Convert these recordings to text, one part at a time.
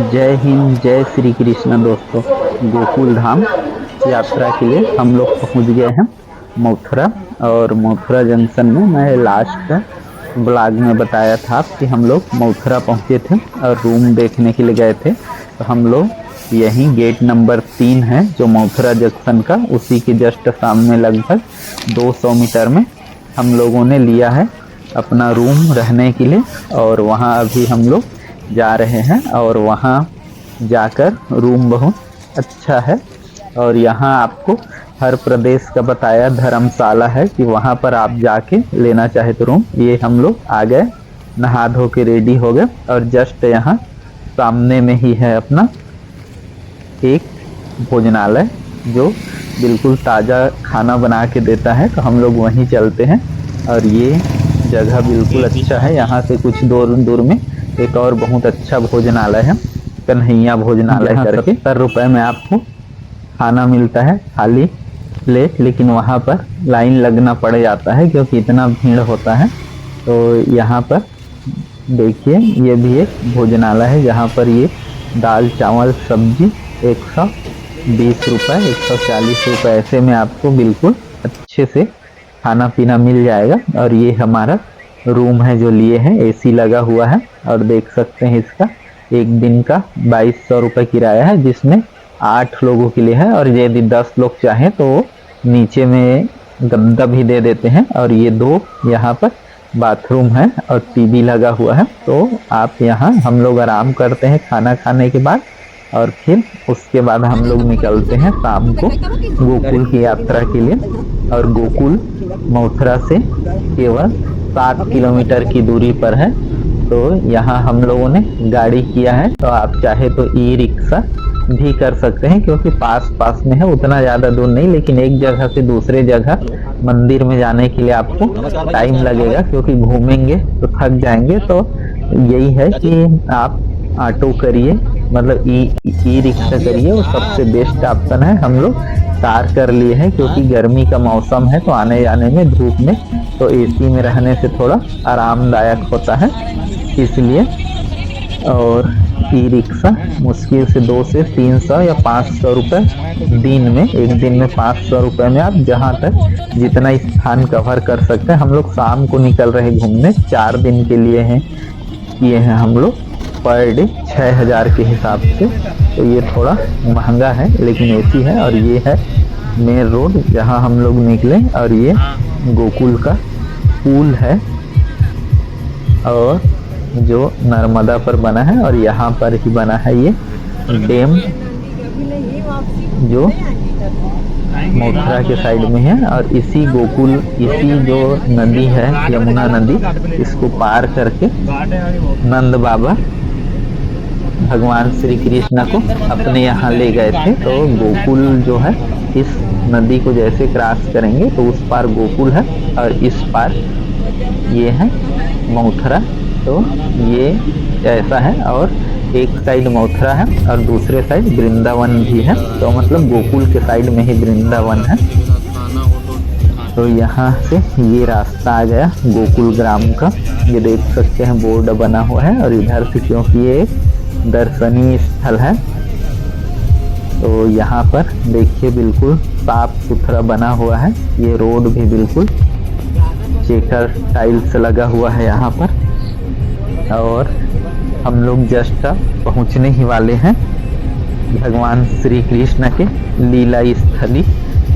जय हिंद, जय श्री कृष्ण। दोस्तों, गोकुल धाम यात्रा के लिए हम लोग पहुंच गए हैं मथुरा। और मथुरा जंक्शन में मैं लास्ट ब्लॉग में बताया था कि हम लोग मथुरा पहुंचे थे और रूम देखने के लिए गए थे। तो हम लोग यहीं गेट नंबर 3 है जो मथुरा जंक्शन का, उसी के जस्ट सामने लगभग 200 मीटर में हम लोगों ने लिया है अपना रूम रहने के लिए। और वहाँ अभी हम लोग जा रहे हैं और वहाँ जाकर रूम बहुत अच्छा है। और यहाँ आपको हर प्रदेश का बताया धर्मशाला है कि वहाँ पर आप जाके लेना चाहे तो रूम। ये हम लोग आ गए, नहा धो के रेडी हो गए और जस्ट यहाँ सामने में ही है अपना एक भोजनालय जो बिल्कुल ताज़ा खाना बना के देता है। तो हम लोग वहीं चलते हैं। और ये जगह बिल्कुल अच्छा है। यहाँ से कुछ दूर दूर में एक और बहुत अच्छा भोजनालय है, कन्हैया भोजनालय करके। 70 रुपये में आपको खाना मिलता है खाली प्लेट, लेकिन वहाँ पर लाइन लगना पड़ जाता है क्योंकि इतना भीड़ होता है। तो यहाँ पर देखिए, ये भी एक भोजनालय है जहाँ पर ये दाल चावल सब्जी 120 रुपये 140 रुपये ऐसे में आपको बिल्कुल अच्छे से खाना पीना मिल जाएगा। और ये हमारा रूम है जो लिए हैं, एसी लगा हुआ है। और देख सकते हैं इसका एक दिन का 2200 रुपये किराया है, जिसमें 8 लोगों के लिए है। और यदि 10 लोग चाहें तो नीचे में गद्दा भी दे देते हैं। और ये 2 यहाँ पर बाथरूम है और टीवी लगा हुआ है। तो आप यहाँ हम लोग आराम करते हैं खाना खाने के बाद। और फिर उसके बाद हम लोग निकलते हैं शाम को गोकुल की यात्रा के लिए। और गोकुल मथुरा से केवल 7 किलोमीटर की दूरी पर है। तो यहाँ हम लोगों ने गाड़ी किया है। तो आप चाहे तो ई रिक्शा भी कर सकते हैं क्योंकि पास पास में है, उतना ज़्यादा दूर नहीं। लेकिन एक जगह से दूसरे जगह मंदिर में जाने के लिए आपको टाइम लगेगा क्योंकि घूमेंगे तो थक जाएंगे। तो यही है कि आप ऑटो करिए, मतलब ई रिक्शा करिए, वो सबसे बेस्ट ऑप्शन है। हम लोग कार कर लिए हैं क्योंकि गर्मी का मौसम है तो आने जाने में धूप में तो एसी में रहने से थोड़ा आरामदायक होता है, इसलिए। और ई रिक्शा मुश्किल से 200 से 300 या 500 रुपये दिन में, एक दिन में 500 रुपये में आप जहाँ तक जितना स्थान कवर कर सकते हैं। हम लोग शाम को निकल रहे घूमने, 4 दिन के लिए हैं किए हैं हम लोग, पर डे 6000 के हिसाब से। तो ये थोड़ा महंगा है लेकिन एसी है। और ये है मेन रोड जहाँ हम लोग निकले। और ये गोकुल का पुल है और जो नर्मदा पर बना है। और यहाँ पर ही बना है ये डैम जो मथुरा के साइड में है। और इसी गोकुल, इसी जो नदी है यमुना नदी, इसको पार करके नंद बाबा भगवान श्री कृष्ण को अपने यहाँ ले गए थे। तो गोकुल जो है, इस नदी को जैसे क्रॉस करेंगे तो उस पार गोकुल है और इस पार ये है मथुरा। तो ये ऐसा है। और एक साइड मथुरा है और दूसरे साइड वृंदावन भी है। तो मतलब गोकुल के साइड में ही वृंदावन है। तो यहाँ से ये रास्ता आ गया गोकुल ग्राम का। ये देख सकते हैं बोर्ड बना हुआ है। और इधर से क्योंकि ये दर्शनीय स्थल है तो यहाँ पर देखिए बिल्कुल साफ सुथरा बना हुआ है। ये रोड भी बिल्कुल चेकर टाइल्स लगा हुआ है यहाँ पर। और हम लोग जस्ट पहुँचने ही वाले हैं भगवान श्री कृष्ण के लीला स्थली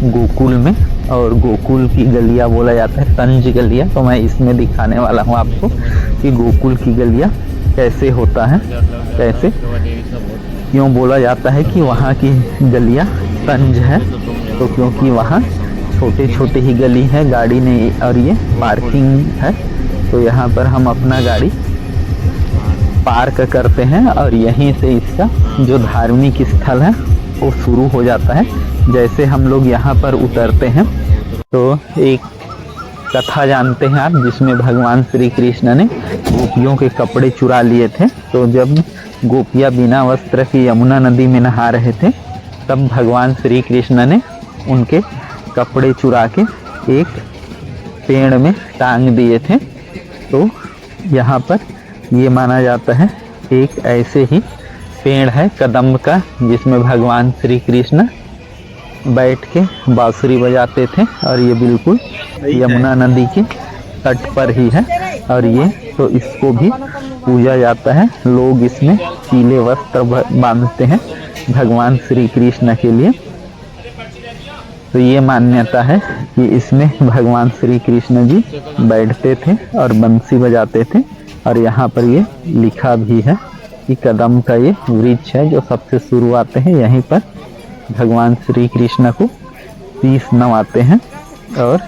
गोकुल में। और गोकुल की गलियाँ बोला जाता है तंज गलियाँ। तो मैं इसमें दिखाने वाला हूँ आपको कि गोकुल की गलियाँ कैसे होता है, कैसे क्यों बोला जाता है कि वहाँ की गलियाँ तंज है। तो क्योंकि वहाँ छोटे छोटे ही गली है, गाड़ी नहीं, और ये पार्किंग है। तो यहाँ पर हम अपना गाड़ी पार्क करते हैं और यहीं से इसका जो धार्मिक स्थल है वो शुरू हो जाता है। जैसे हम लोग यहाँ पर उतरते हैं तो एक कथा जानते हैं आप, जिसमें भगवान श्री कृष्ण ने गोपियों के कपड़े चुरा लिए थे। तो जब गोपियाँ बिना वस्त्र की यमुना नदी में नहा रहे थे तब भगवान श्री कृष्ण ने उनके कपड़े चुरा के एक पेड़ में टांग दिए थे। तो यहाँ पर ये माना जाता है एक ऐसे ही पेड़ है कदम्ब का, जिसमें भगवान श्री कृष्ण बैठ के बांसुरी बजाते थे। और ये बिल्कुल यमुना नदी के तट पर ही है। और ये तो इसको भी पूजा जाता है, लोग इसमें पीले वस्त्र बांधते हैं भगवान श्री कृष्ण के लिए। तो ये मान्यता है कि इसमें भगवान श्री कृष्ण जी बैठते थे और बंसी बजाते थे। और यहाँ पर ये लिखा भी है कि कदम का ये वृक्ष है जो सबसे शुरुआत है, यहीं पर भगवान श्री कृष्ण को शीश नवाते हैं। और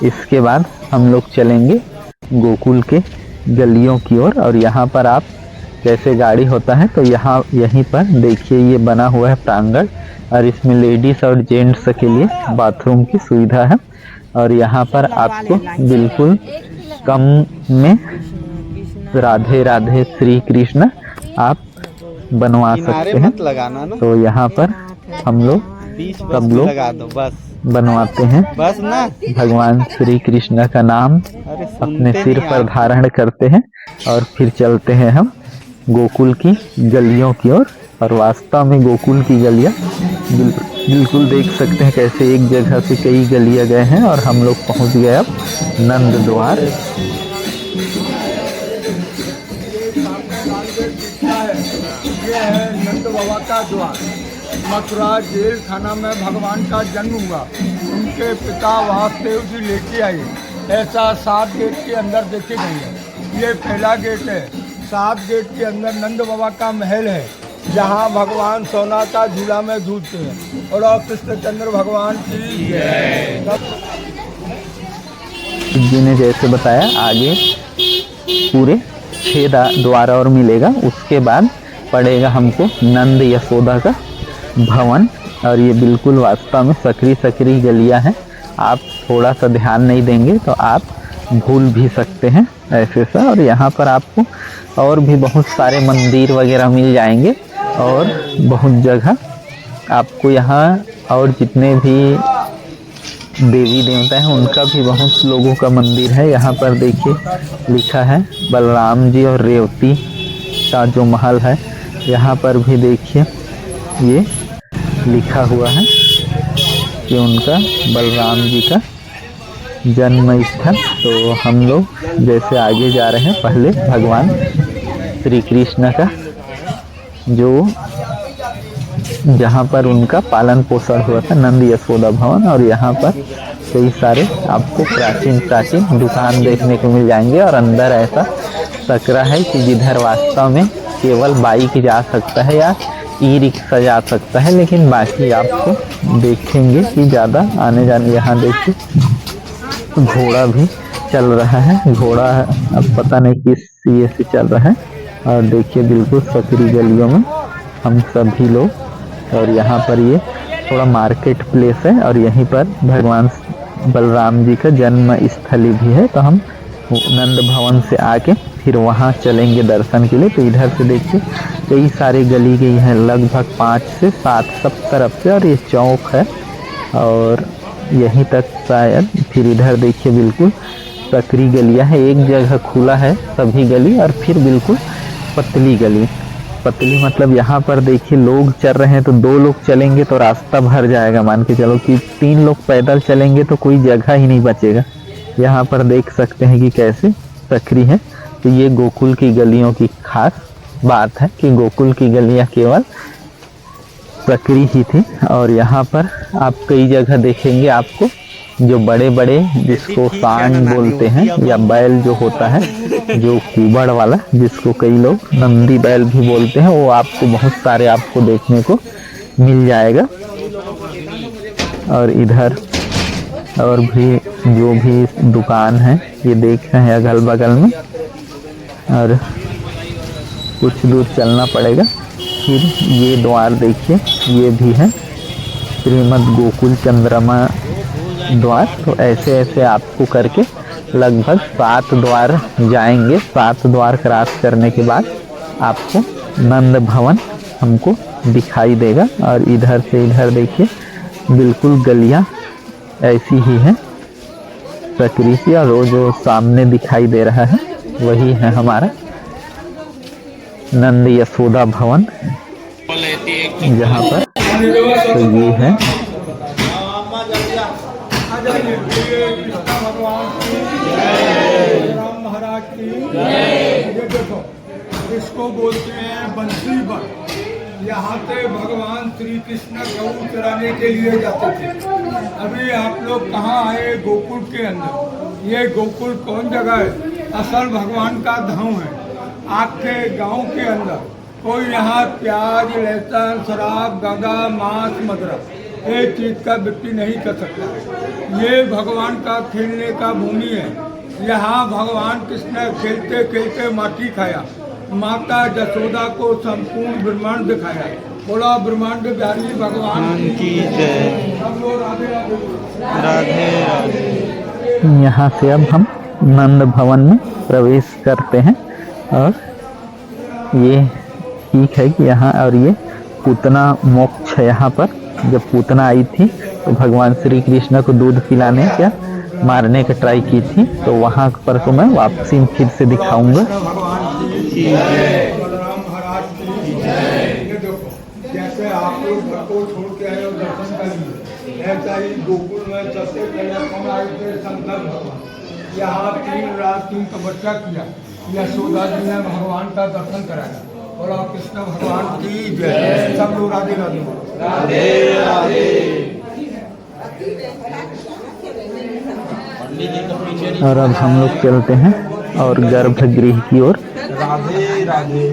इसके बाद हम लोग चलेंगे गोकुल के गलियों की ओर। और यहाँ पर आप जैसे गाड़ी होता है तो यहीं पर देखिए ये बना हुआ है प्रांगण, और इसमें लेडीज और जेंट्स के लिए बाथरूम की सुविधा है। और यहाँ पर आपको बिल्कुल कम में राधे राधे श्री कृष्ण आप बनवा सकते हैं। तो यहाँ पर हम लोग सब लोग बनवाते हैं बस ना, भगवान श्री कृष्ण का नाम अपने सिर पर धारण करते हैं और फिर चलते हैं हम गोकुल की गलियों की ओर। और वास्तव में गोकुल की गलियां बिल्कुल देख सकते हैं कैसे एक जगह से कई गलियां गए हैं। और हम लोग पहुंच गए अब नंद द्वार। ये है नंद बाबा का द्वार। मथुरा जेल खाना में भगवान का जन्म हुआ, उनके पिता वासुदेव जी लेके आए। ऐसा 7 गेट के अंदर देखे गए हैं। ये पहला गेट है। 7 गेट के अंदर नंद बाबा का महल है, जहाँ भगवान सोना का झूला में झूलते हैं। और कृष्णचंद्र भगवान की जी ने जैसे बताया आगे पूरे 6 द्वार और मिलेगा। उसके बाद पड़ेगा हमको नंद यशोदा का भवन। और ये बिल्कुल वास्तव में सकरी सकरी गलियां हैं। आप थोड़ा सा ध्यान नहीं देंगे तो आप भूल भी सकते हैं ऐसे सा। और यहाँ पर आपको और भी बहुत सारे मंदिर वगैरह मिल जाएंगे और बहुत जगह आपको यहाँ और जितने भी देवी देवता हैं उनका भी बहुत लोगों का मंदिर है। यहाँ पर देखिए लिखा है बलराम जी और रेवती का जो महल है, यहाँ पर भी देखिए ये लिखा हुआ है कि उनका बलराम जी का जन्म स्थल। तो हम लोग जैसे आगे जा रहे हैं, पहले भगवान श्री कृष्ण का जो जहाँ पर उनका पालन पोषण हुआ था नंद यशोदा भवन। और यहाँ पर कई सारे आपको प्राचीन दुकान देखने को मिल जाएंगे। और अंदर ऐसा सकरा है कि जिधर वास्तव में केवल बाइक जा सकता है या ई रिक्शा जा सकता है, लेकिन बाकी आपको देखेंगे कि ज़्यादा आने जाने। यहाँ देखिए घोड़ा भी चल रहा है, घोड़ा अब पता नहीं किस ये से चल रहा है। और देखिए बिल्कुल सकरी गलियों में हम सभी लोग। और यहाँ पर ये थोड़ा मार्केट प्लेस है और यहीं पर भगवान बलराम जी का जन्म स्थली भी है। तो हम नंद भवन से आके फिर वहाँ चलेंगे दर्शन के लिए। तो इधर से देखिए कई सारी गली गई है, लगभग 5 से 7 सब तरफ से। और ये चौक है और यहीं तक शायद। फिर इधर देखिए बिल्कुल सकरी गलियां है, एक जगह खुला है सभी गली और फिर बिल्कुल पतली गली। पतली मतलब यहाँ पर देखिए लोग चल रहे हैं तो 2 लोग चलेंगे तो रास्ता भर जाएगा। मान के चलो कि 3 लोग पैदल चलेंगे तो कोई जगह ही नहीं बचेगा। यहाँ पर देख सकते हैं कि कैसे सकरी है। तो ये गोकुल की गलियों की खास बात है कि गोकुल की गलियाँ केवल सकरी ही थी। और यहाँ पर आप कई जगह देखेंगे आपको जो बड़े बड़े जिसको सांड बोलते हैं या बैल जो होता है जो कुबड़ वाला, जिसको कई लोग नंदी बैल भी बोलते हैं, वो आपको बहुत सारे आपको देखने को मिल जाएगा। और इधर और भी जो भी दुकान है ये देख रहे हैं अगल बगल में। और कुछ दूर चलना पड़ेगा। फिर ये द्वार देखिए ये भी है श्रीमद गोकुल चंद्रमा द्वार। तो ऐसे ऐसे आपको करके लगभग 7 द्वार जाएंगे। 7 द्वार क्रॉस करने के बाद आपको नंद भवन हमको दिखाई देगा। और इधर से इधर देखिए बिल्कुल गलियां ऐसी ही हैं सकरी सी। और वो जो सामने दिखाई दे रहा है वही है हमारा नंद यशोदा भवन। जहाँ पर तो ये है कृष्ण भगवान की जय, राम महाराज की जय। ये देखो, इसको बोलते हैं बंसी वन। यहाँ से भगवान श्री कृष्ण गऊ चराने के लिए जाते थे। अभी आप लोग कहाँ आए? गोकुल के अंदर। ये गोकुल कौन जगह है? असल भगवान का धाम है। आपके गांव के अंदर कोई यहाँ प्याज, लहसुन, शराब, गांजा, मांस, मदिरा एक चीज का बिक्री नहीं कर सकता। ये भगवान का खेलने का भूमि है। यहाँ भगवान कृष्ण खेलते खेलते माटी खाया, माता जसोदा को संपूर्ण ब्रह्मांड दिखाया। बोला ब्रह्मांड बिहारी भगवान की जय। सब लोग राधे राधे राधे। यहाँ से अब हम नंद भवन में प्रवेश करते हैं। और ये ठीक है कि यहाँ और ये पूतना मोक्ष है। यहाँ पर जब पूतना आई थी तो भगवान श्री कृष्ण को दूध पिलाने क्या मारने का ट्राई की थी, तो वहाँ पर को मैं वापसी फिर से दिखाऊंगा। बलराम महाराज की जय। ये देखो, जैसे आप लोग घर को छोड़ के आए और दर्शन करेंगे, ऐसा ही गोकुल में सबसे पहले कौन आए थे? शंकर भगवान। यहाँ 3 रात 3 तपस्या किया। यशोदा जी ने भगवान का दर्शन कराया। बोला कृष्ण भगवान की जय। सब लोग राधे राधे राधे राधे। और अब हम लोग चलते हैं और गर्भगृह की ओर। राधे राधे।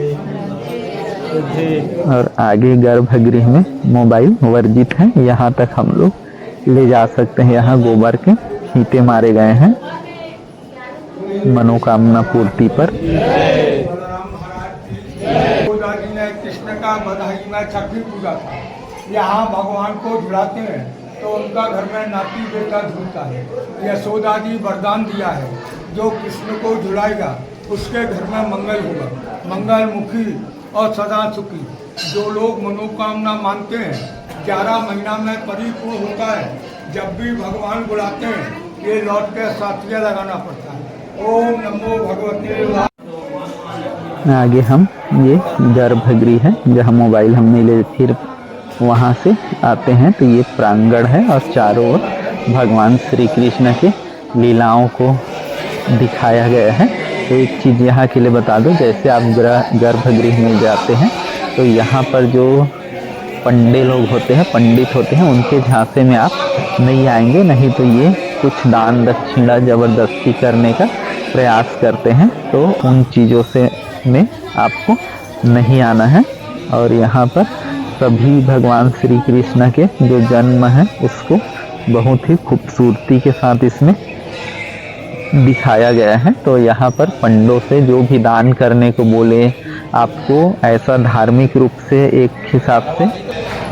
और आगे गर्भगृह में मोबाइल वर्जित है, यहाँ तक हम लोग ले जा सकते हैं। यहाँ गोबर के छींटे मारे गए हैं मनोकामना पूर्ति पर। यशोदा जी ने कृष्ण का बधाई में छठी पूजा था। यहाँ भगवान को झुलाते हैं तो उनका घर में नाती बेटा झूलता है। यशोदा जी वरदान दिया है, जो कृष्ण को झुलाएगा उसके घर में मंगल होगा, मंगल मुखी और सदा सुखी। जो लोग मनोकामना मानते हैं 11 महीना में परिपूर्ण होता है। जब भी भगवान बुलाते हैं ये लौट के साथिया लगाना पड़ता है। ओम नमो भगवते। आगे हम ये गर्भगृह है जहाँ मोबाइल हमने ले, फिर वहाँ से आते हैं तो ये प्रांगण है और चारों ओर भगवान श्री कृष्ण के लीलाओं को दिखाया गया है। तो एक चीज़ यहाँ के लिए बता दूं, जैसे आप गर्भगृह में जाते हैं तो यहाँ पर जो पंडे लोग होते हैं, पंडित होते हैं, उनके झांसे में आप नहीं आएंगे, नहीं तो ये कुछ दान दक्षिणा ज़बरदस्ती करने का प्रयास करते हैं। तो उन चीज़ों से में आपको नहीं आना है। और यहाँ पर सभी भगवान श्री कृष्ण के जो जन्म है उसको बहुत ही खूबसूरती के साथ इसमें दिखाया गया है। तो यहाँ पर पंडों से जो भी दान करने को बोले, आपको ऐसा धार्मिक रूप से एक हिसाब से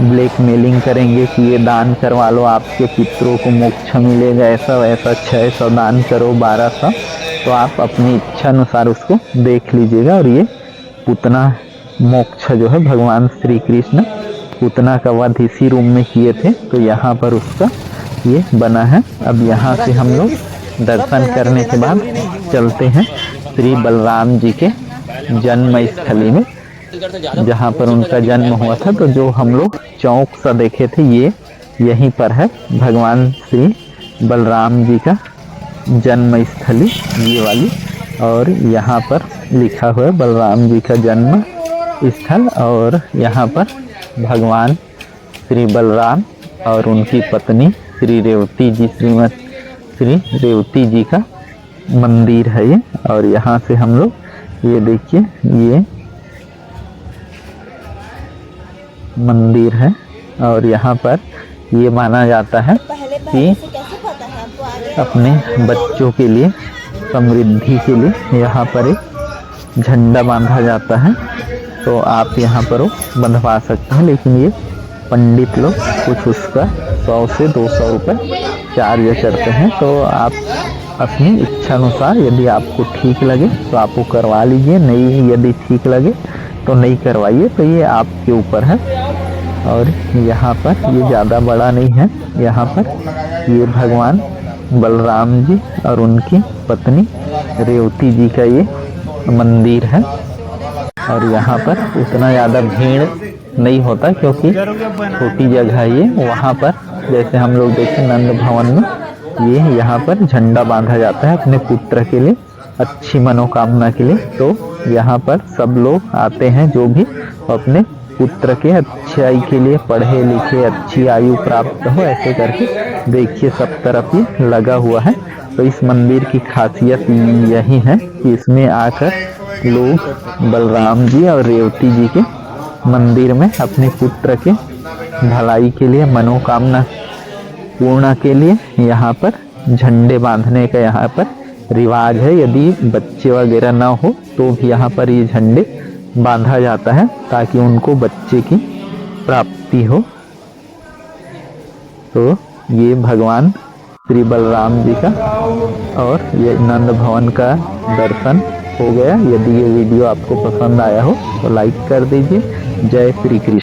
ब्लैकमेलिंग करेंगे कि ये दान करवा लो, आपके पितरों को मोक्ष मिलेगा, ऐसा वैसा 600 दान करो, 1200। तो आप अपनी इच्छा अनुसार उसको देख लीजिएगा। और ये पूतना मोक्ष जो है, भगवान श्री कृष्ण पूतना का वध इसी रूम में किए थे, तो यहाँ पर उसका ये बना है। अब यहाँ से हम लोग दर्शन करने के बाद चलते हैं श्री बलराम जी के जन्म स्थली में, जहाँ पर उनका जन्म हुआ था। तो जो हम लोग चौक सा देखे थे ये यहीं पर है भगवान श्री बलराम जी का जन्म स्थली, ये वाली। और यहाँ पर लिखा हुआ है बलराम जी का जन्म स्थल। और यहाँ पर भगवान श्री बलराम और उनकी पत्नी श्री रेवती जी, श्रीमती श्री रेवती जी का मंदिर है ये। और यहाँ से हम लोग ये देखिए ये मंदिर है। और यहाँ पर ये माना जाता है कि अपने बच्चों के लिए, समृद्धि के लिए यहाँ पर एक झंडा बांधा जाता है। तो आप यहाँ पर वो बंधवा सकते हैं, लेकिन ये पंडित लोग कुछ उसका 100 से 200 रुपये चार्ज करते हैं। तो आप अपनी इच्छा अनुसार, यदि आपको ठीक लगे तो आप वो करवा लीजिए, नहीं यदि ठीक लगे तो नहीं करवाइए। तो ये आपके ऊपर है। और यहाँ पर ये ज़्यादा बड़ा नहीं है, यहाँ पर ये भगवान बलराम जी और उनकी पत्नी रेवती जी का ये मंदिर है। और यहाँ पर उतना ज़्यादा भीड़ नहीं होता क्योंकि छोटी जगह है ये। वहाँ पर जैसे हम लोग देखें नंद भवन में ये यहाँ पर झंडा बांधा जाता है अपने पुत्र के लिए, अच्छी मनोकामना के लिए। तो यहाँ पर सब लोग आते हैं जो भी अपने पुत्र के अच्छाई के लिए, पढ़े लिखे अच्छी आयु प्राप्त हो, ऐसे करके देखिए सब तरफ ये लगा हुआ है। तो इस मंदिर की खासियत यही है कि इसमें आकर लोग बलराम जी और रेवती जी के मंदिर में अपने पुत्र के भलाई के लिए, मनोकामना पूर्ण के लिए यहाँ पर झंडे बांधने का यहाँ पर रिवाज है। यदि बच्चे वगैरह ना हो तो भी यहाँ पर ये झंडे बांधा जाता है ताकि उनको बच्चे की प्राप्ति हो। तो ये भगवान श्री बलराम जी का और ये नंद भवन का दर्शन हो गया। यदि ये वीडियो आपको पसंद आया हो तो लाइक कर दीजिए। जय श्री कृष्ण।